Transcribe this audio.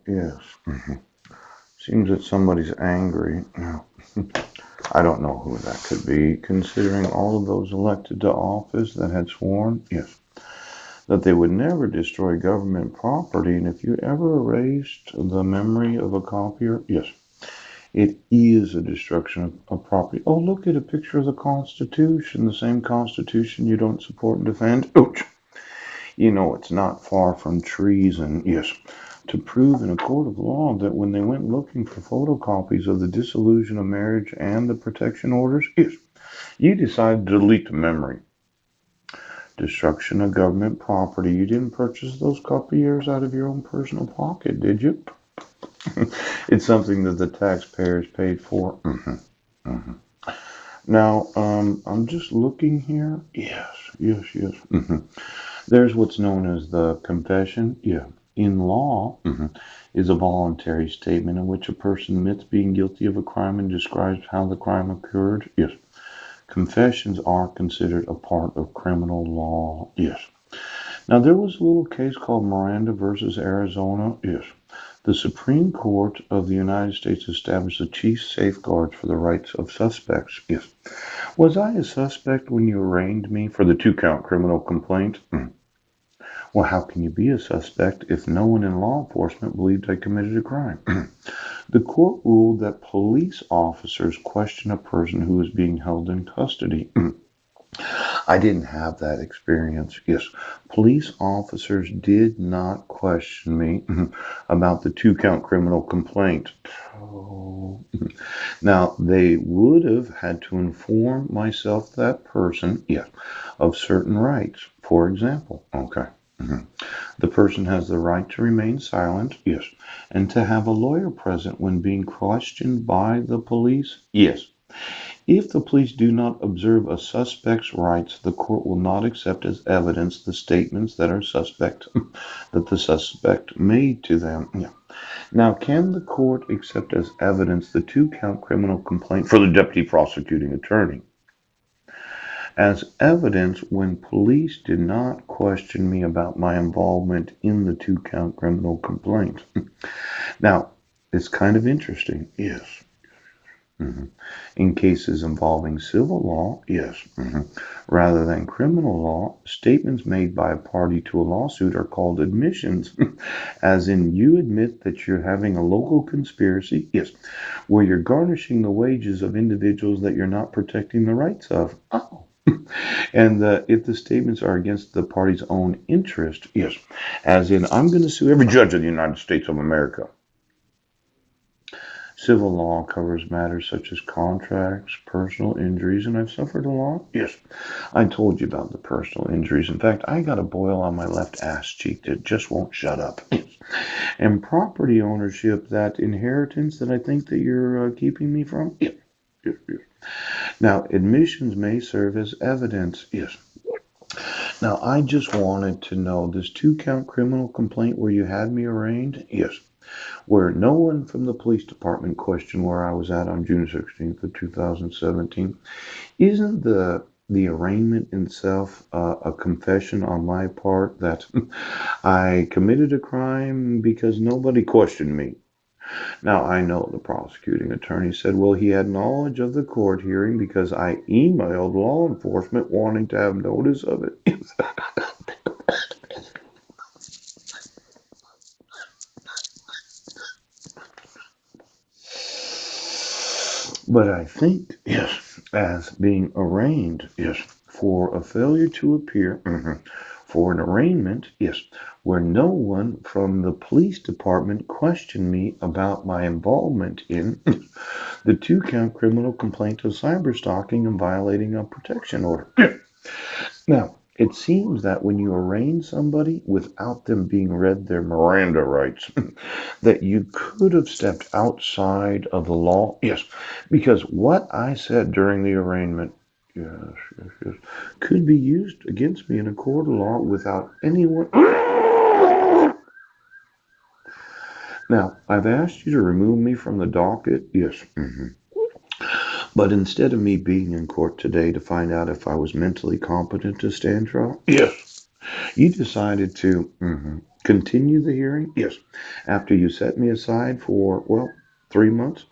Yes. Seems that somebody's angry. Now, I don't know who that could be, considering all of those elected to office that had sworn, yes, that they would never destroy government property. And if you ever erased the memory of a copier, yes, it is a destruction of property. Oh, look at a picture of the Constitution, the same Constitution you don't support and defend. Ouch. You know, it's not far from treason, yes, to prove in a court of law that when they went looking for photocopies of the dissolution of marriage and the protection orders, yes, you decided to delete the memory. Destruction of government property. You didn't purchase those copiers out of your own personal pocket, did you? It's something that the taxpayers paid for. Hmm. Now, I'm just looking here. Yes, yes, yes. There's what's known as the confession. Yeah. In law, is a voluntary statement in which a person admits being guilty of a crime and describes how the crime occurred. Yes. Confessions are considered a part of criminal law. Yes. Now, there was a little case called Miranda versus Arizona. Yes. The Supreme Court of the United States established the chief safeguards for the rights of suspects. Yes. Was I a suspect when you arraigned me for the 2 count criminal complaint? Well, how can you be a suspect if no one in law enforcement believed I committed a crime? The court ruled that police officers question a person who is being held in custody. I didn't have that experience. Yes, police officers did not question me about the 2 count criminal complaint. Oh. Now, they would have had to inform myself, that person, yes, of certain rights. For example, okay. The person has the right to remain silent, yes, and to have a lawyer present when being questioned by the police, yes. If the police do not observe a suspect's rights, the court will not accept as evidence the statements that are suspect that the suspect made to them. Yeah. Now, can the court accept as evidence the 2 count criminal complaint for the deputy prosecuting attorney as evidence when police did not question me about my involvement in the 2 count criminal complaint? Now, it's kind of interesting. Yes. In cases involving civil law, yes, rather than criminal law, statements made by a party to a lawsuit are called admissions, as in you admit that you're having a local conspiracy, yes, where you're garnishing the wages of individuals that you're not protecting the rights of. Oh. And if the statements are against the party's own interest, yes, as in I'm going to sue every judge of the United States of America. Civil law covers matters such as contracts, personal injuries, and I've suffered a lot. Yes, I told you about the personal injuries. In fact, I got a boil on my left ass cheek that just won't shut up. And property ownership, that inheritance that I think that you're keeping me from. Yes, yes, yes. Now, admissions may serve as evidence. Yes. Now, I just wanted to know this 2 count criminal complaint where you had me arraigned. Yes, where no one from the police department questioned where I was at on June 16th of 2017. Isn't the arraignment itself a confession on my part that I committed a crime because nobody questioned me? Now, I know the prosecuting attorney said, well, he had knowledge of the court hearing because I emailed law enforcement wanting to have notice of it. But I think, yes, as being arraigned, yes, for a failure to appear, for an arraignment, yes, where no one from the police department questioned me about my involvement in the 2 count criminal complaint of cyberstalking and violating a protection order. Now, it seems that when you arraign somebody without them being read their Miranda rights, that you could have stepped outside of the law. Yes, because what I said during the arraignment, yes, yes, yes, could be used against me in a court of law without anyone. Now, I've asked you to remove me from the docket. Yes. But instead of me being in court today to find out if I was mentally competent to stand trial, yes, You decided to continue the hearing? Yes. After you set me aside for, well, 3 months?